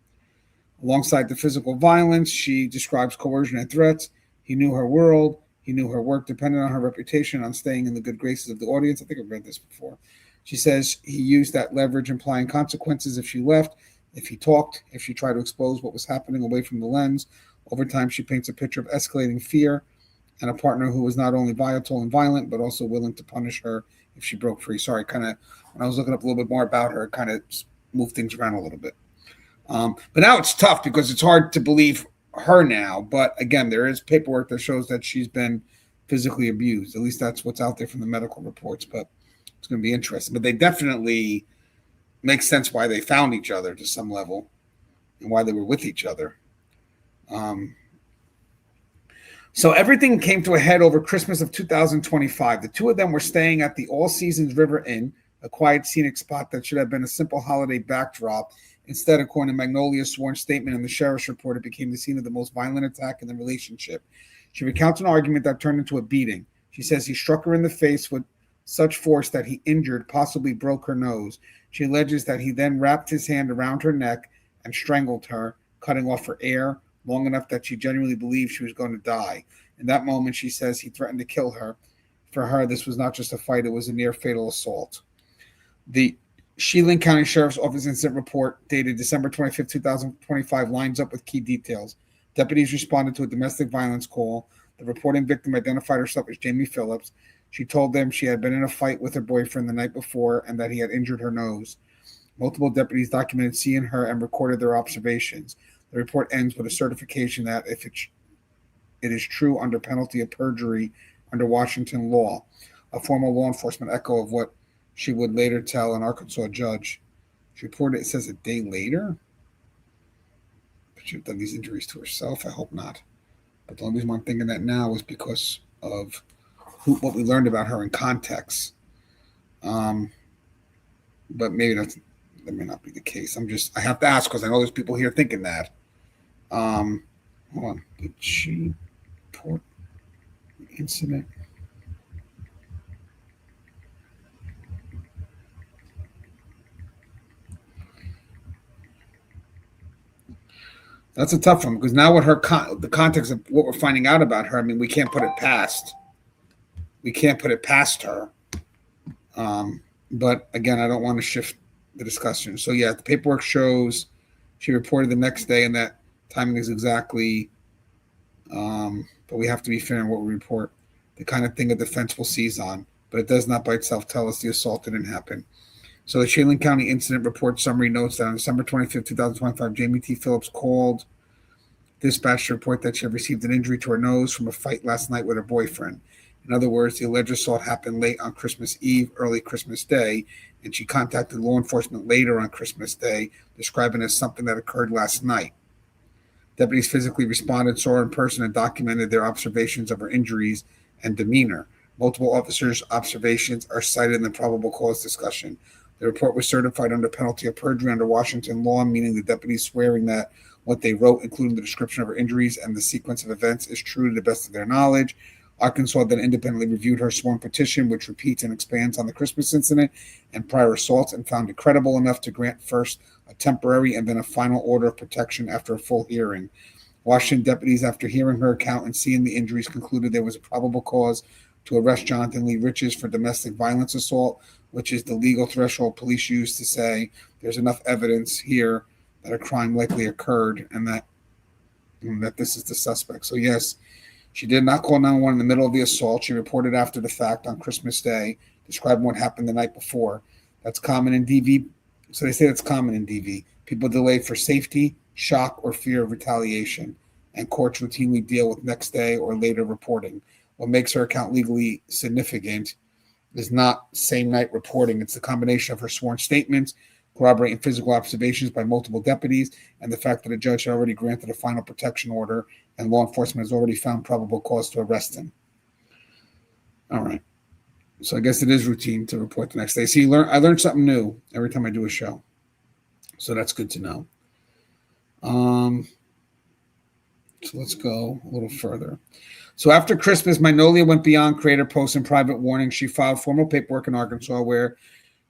Alongside the physical violence, she describes coercion and threats. He knew her world. He knew her work depended on her reputation, on staying in the good graces of the audience. I think I've read this before. She says he used that leverage, implying consequences if she left, if he talked, if she tried to expose what was happening away from the lens. Over time, she paints a picture of escalating fear and a partner who was not only volatile and violent, but also willing to punish her if she broke free. Sorry, kind of, when I was looking up a little bit more about her, kind of moved things around a little bit. But now it's tough because it's hard to believe her now. But again, there is paperwork that shows that she's been physically abused. At least that's what's out there from the medical reports. But it's going to be interesting. But they definitely make sense why they found each other to some level and why they were with each other. So everything came to a head over Christmas of 2025. The two of them were staying at the All Seasons River Inn, a quiet, scenic spot that should have been a simple holiday backdrop. Instead, according to Magnolia's sworn statement and the sheriff's report, it became the scene of the most violent attack in the relationship. She recounts an argument that turned into a beating. She says he struck her in the face with such force that he injured, possibly broke her nose. She alleges that he then wrapped his hand around her neck and strangled her, cutting off her air long enough that she genuinely believed she was going to die. In that moment, she says he threatened to kill her. For her, this was not just a fight, it was a near-fatal assault. The Chelan County Sheriff's Office incident report dated December 25, 2025 lines up with key details. Deputies responded to a domestic violence call. The reporting victim identified herself as Jaime Phillips. She told them she had been in a fight with her boyfriend the night before and that he had injured her nose. Multiple deputies documented seeing her and recorded their observations. The report ends with a certification that if it is true under penalty of perjury under Washington law, a formal law enforcement echo of what she would later tell an Arkansas judge. She reported, it says a day later. But she had done these injuries to herself. I hope not. But the only reason why I'm thinking that now is because of what we learned about her in context. But maybe that may not be the case. I have to ask because I know there's people here thinking that. Hold on. Did she report the incident? That's a tough one because now what the context of what we're finding out about her, I mean, we can't put it past her. But again, I don't want to shift the discussion. So yeah, the paperwork shows she reported the next day, and that timing is exactly. But we have to be fair in what we report. The kind of thing a defense will seize on, but it does not by itself tell us the assault didn't happen. So the Chelan County Incident Report summary notes that on December 25, 2025, Jaime T. Phillips called dispatch to report that she had received an injury to her nose from a fight last night with her boyfriend. In other words, the alleged assault happened late on Christmas Eve, early Christmas Day, and she contacted law enforcement later on Christmas Day, describing it as something that occurred last night. Deputies physically responded, saw her in person, and documented their observations of her injuries and demeanor. Multiple officers' observations are cited in the probable cause discussion. The report was certified under penalty of perjury under Washington law, meaning the deputies swearing that what they wrote, including the description of her injuries and the sequence of events, is true to the best of their knowledge. Arkansas then independently reviewed her sworn petition, which repeats and expands on the Christmas incident and prior assaults, and found it credible enough to grant first a temporary and then a final order of protection after a full hearing. Washington deputies, after hearing her account and seeing the injuries, concluded there was a probable cause to arrest Jonathan Lee Riches for domestic violence assault, which is the legal threshold police use to say there's enough evidence here that a crime likely occurred and that this is the suspect. So yes, she did not call 911 in the middle of the assault. She reported after the fact on Christmas Day, describing what happened the night before. That's common in DV. So they say that's common in DV. People delay for safety, shock, or fear of retaliation, and courts routinely deal with next day or later reporting. What makes her account legally significant is not same night reporting. It's the combination of her sworn statements, corroborating physical observations by multiple deputies, and the fact that a judge had already granted a final protection order and law enforcement has already found probable cause to arrest him. All right. So I guess it is routine to report the next day. See, I learned something new every time I do a show. So that's good to know. So let's go a little further. So after Christmas, Magnolia went beyond creator posts and private warnings. She filed formal paperwork in Arkansas where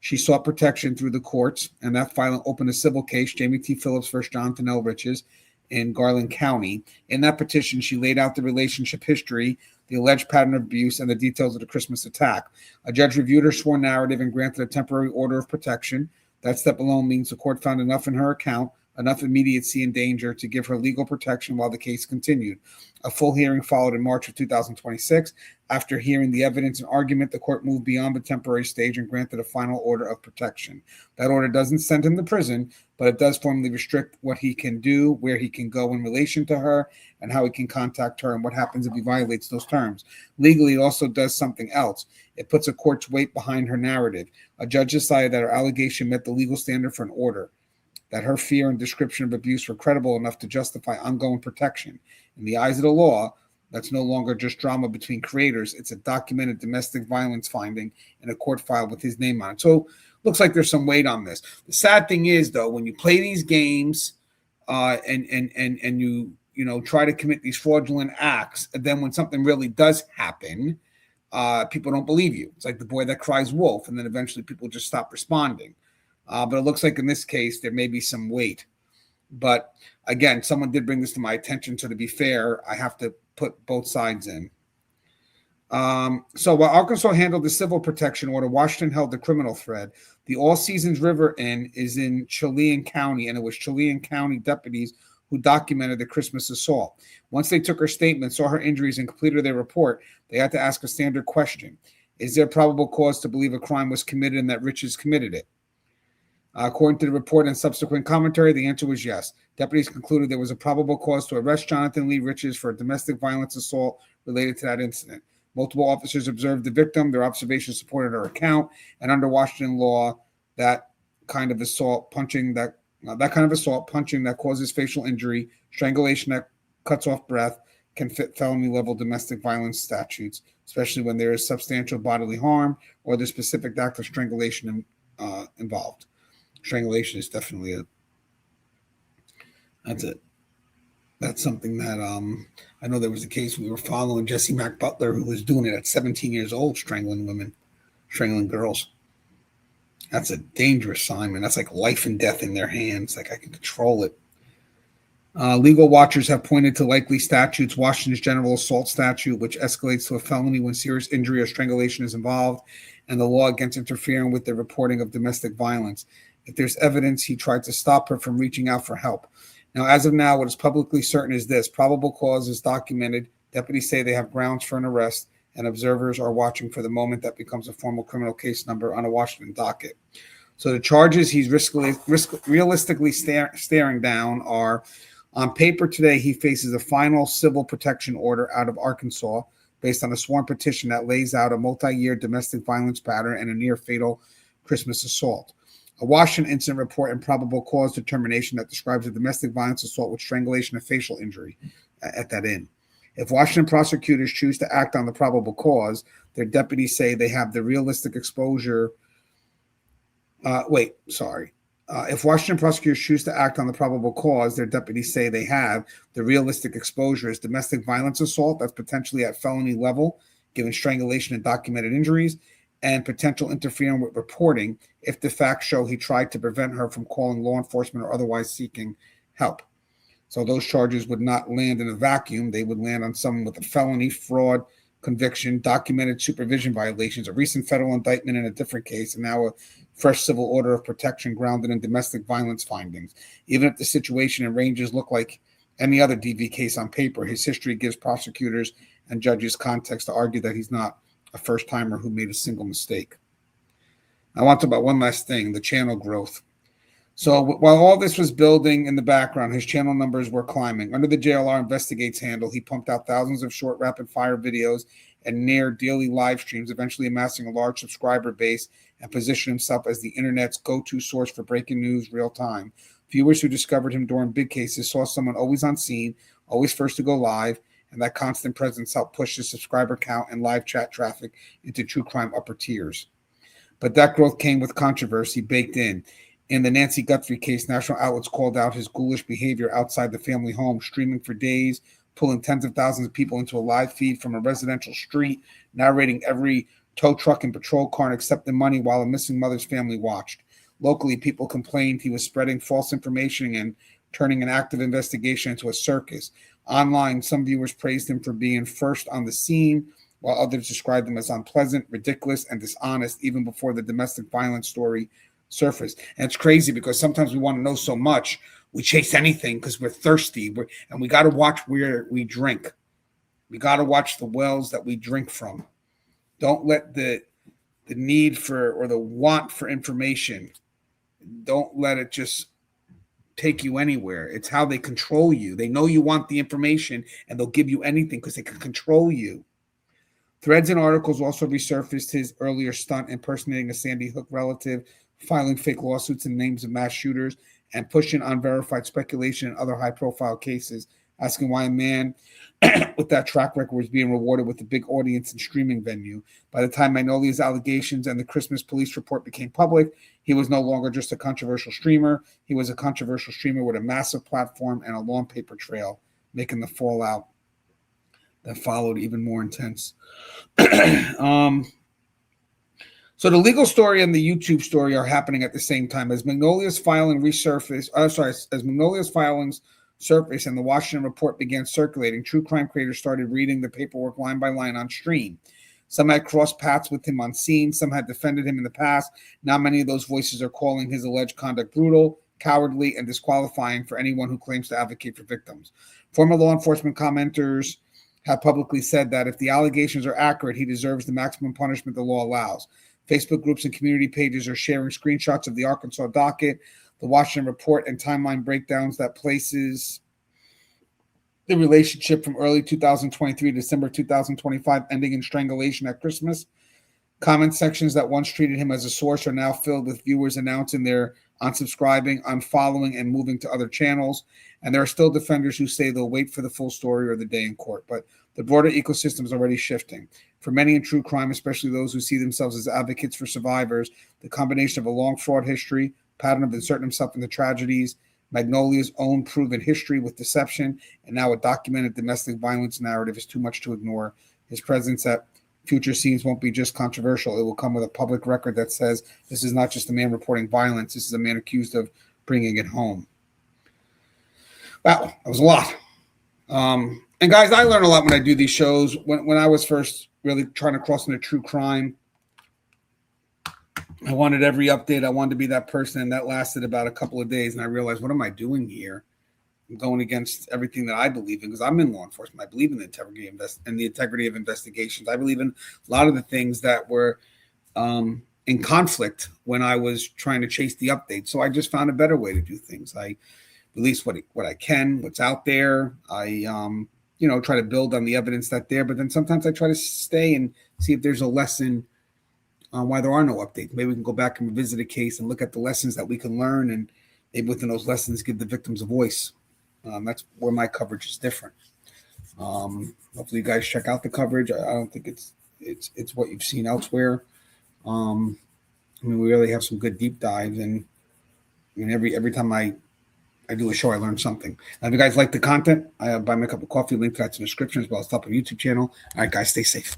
she sought protection through the courts, and that filing opened a civil case, Jaime T. Phillips versus Jonathan L. Riches in Chelan County. In that petition, she laid out the relationship history, the alleged pattern of abuse, and the details of the Christmas attack. A judge reviewed her sworn narrative and granted a temporary order of protection. That step alone means the court found enough in her account, enough immediacy and danger to give her legal protection while the case continued. A full hearing followed in March of 2026. After hearing the evidence and argument, the court moved beyond the temporary stage and granted a final order of protection. That order doesn't send him to prison, but it does formally restrict what he can do, where he can go in relation to her, and how he can contact her, and what happens if he violates those terms. Legally, it also does something else. It puts a court's weight behind her narrative. A judge decided that her allegation met the legal standard for an order, that her fear and description of abuse were credible enough to justify ongoing protection. In the eyes of the law, that's no longer just drama between creators. It's a documented domestic violence finding in a court file with his name on it. So looks like there's some weight on this. The sad thing is, though, when you play these games and you try to commit these fraudulent acts, and then when something really does happen, people don't believe you. It's like the boy that cries wolf, and then eventually people just stop responding. But it looks like in this case, there may be some weight. But again, someone did bring this to my attention. So to be fair, I have to put both sides in. So while Arkansas handled the civil protection order, Washington held the criminal thread. The All Seasons River Inn is in Chelan County, and it was Chelan County deputies who documented the Christmas assault. Once they took her statement, saw her injuries, and completed their report, they had to ask a standard question. Is there probable cause to believe a crime was committed and that Riches committed it? According to the report and subsequent commentary, the answer was yes. Deputies concluded there was a probable cause to arrest Jonathan Lee Riches for a domestic violence assault related to that incident. Multiple officers observed the victim. Their observations supported her account. And under Washington law, that kind of assault, punching that causes facial injury, strangulation that cuts off breath, can fit felony-level domestic violence statutes, especially when there is substantial bodily harm or the specific act of strangulation involved. Strangulation is definitely that's something that I know there was a case we were following, Jesse Mack Butler, who was doing it at 17 years old, strangling women, strangling girls. That's a dangerous assignment. That's like life and death in their hands. Like I can control it. Legal watchers have pointed to likely statutes, Washington's general assault statute, which escalates to a felony when serious injury or strangulation is involved, and the law against interfering with the reporting of domestic violence. If there's evidence, he tried to stop her from reaching out for help. Now, as of now, what is publicly certain is this. Probable cause is documented. Deputies say they have grounds for an arrest, and observers are watching for the moment that becomes a formal criminal case number on a Washington docket. So the charges he's realistically staring down are, on paper today, he faces a final civil protection order out of Arkansas based on a sworn petition that lays out a multi-year domestic violence pattern and a near-fatal Christmas assault. A Washington incident report and probable cause determination that describes a domestic violence assault with strangulation and facial injury at that inn. If Washington prosecutors choose to act on the probable cause, their deputies say they have the realistic exposure. If Washington prosecutors choose to act on the probable cause, their deputies say they have the realistic exposure is domestic violence assault that's potentially at felony level, given strangulation and documented injuries, and potential interfering with reporting if the facts show he tried to prevent her from calling law enforcement or otherwise seeking help. So those charges would not land in a vacuum. They would land on someone with a felony, fraud, conviction, documented supervision violations, a recent federal indictment in a different case, and now a fresh civil order of protection grounded in domestic violence findings. Even if the situation and ranges look like any other DV case on paper, his history gives prosecutors and judges context to argue that he's not a first-timer who made a single mistake. I want to talk about one last thing, the channel growth. So while all this was building in the background, his channel numbers were climbing. Under the JLR Investigates handle, he pumped out thousands of short, rapid-fire videos and near daily live streams, eventually amassing a large subscriber base and positioned himself as the internet's go-to source for breaking news real-time. Viewers who discovered him during big cases saw someone always on scene, always first to go live, and that constant presence helped push his subscriber count and live chat traffic into true crime upper tiers. But that growth came with controversy baked in. In the Nancy Guthrie case, national outlets called out his ghoulish behavior outside the family home, streaming for days, pulling tens of thousands of people into a live feed from a residential street, narrating every tow truck and patrol car and accepting money while a missing mother's family watched. Locally, people complained he was spreading false information and turning an active investigation into a circus. Online, some viewers praised him for being first on the scene, while others described him as unpleasant, ridiculous, and dishonest even before the domestic violence story surfaced. And it's crazy because sometimes we want to know so much, We chase anything because we're thirsty. And we got to watch where we drink. We got to watch the wells that we drink from. Don't let the need for or the want for information, don't let it just take you anywhere. It's how they control you. They know you want the information and they'll give you anything because they can control you. Threads and articles also resurfaced his earlier stunt impersonating a Sandy Hook relative, filing fake lawsuits in names of mass shooters, and pushing unverified speculation in other high-profile cases, asking why a man with that track record was being rewarded with a big audience and streaming venue. By the time Magnolia's allegations and the Christmas police report became public, he was no longer just a controversial streamer. He was a controversial streamer with a massive platform and a long paper trail, making the fallout that followed even more intense. So the legal story and the YouTube story are happening at the same time as Magnolia's filings surfaced and the Washington report began circulating. True crime creators started reading the paperwork line by line on stream. Some had crossed paths with him on scene. Some had defended him in the past. Now many of those voices are calling his alleged conduct brutal, cowardly, and disqualifying for anyone who claims to advocate for victims. Former law enforcement commenters have publicly said that if the allegations are accurate, he deserves the maximum punishment the law allows. Facebook groups and community pages are sharing screenshots of the Arkansas docket, the Washington report, and timeline breakdowns that places the relationship from early 2023 to December 2025 ending in strangulation at Christmas. Comment sections that once treated him as a source are now filled with viewers announcing they're unsubscribing, unfollowing, and moving to other channels. And there are still defenders who say they'll wait for the full story or the day in court. But the broader ecosystem is already shifting. For many in true crime, especially those who see themselves as advocates for survivors, the combination of a long fraud history, pattern of inserting himself into tragedies, Magnolia's own proven history with deception, and now a documented domestic violence narrative is too much to ignore. His presence at future scenes won't be just controversial. It will come with a public record that says this is not just a man reporting violence. This is a man accused of bringing it home. Wow, that was a lot. And guys, I learn a lot when I do these shows. When I was first really trying to cross into true crime, I wanted every update. I wanted to be that person, and that lasted about a couple of days. And I realized, what am I doing here? I'm going against everything that I believe in because I'm in law enforcement. I believe in the integrity of investigations. I believe in a lot of the things that were in conflict when I was trying to chase the updates. So I just found a better way to do things. I release what I can, what's out there. I try to build on the evidence that's there, but then sometimes I try to stay and see if there's a lesson why there are no updates. Maybe we can go back and revisit a case and look at the lessons that we can learn, and maybe within those lessons give the victims a voice. That's where my coverage is different. Hopefully you guys check out the coverage. I don't think it's what you've seen elsewhere. We really have some good deep dives, and every time I do a show, I learn something. Now, if you guys like the content, I buy me a cup of coffee. Link to that's in the description, as well as top of the YouTube channel. All right, guys, stay safe.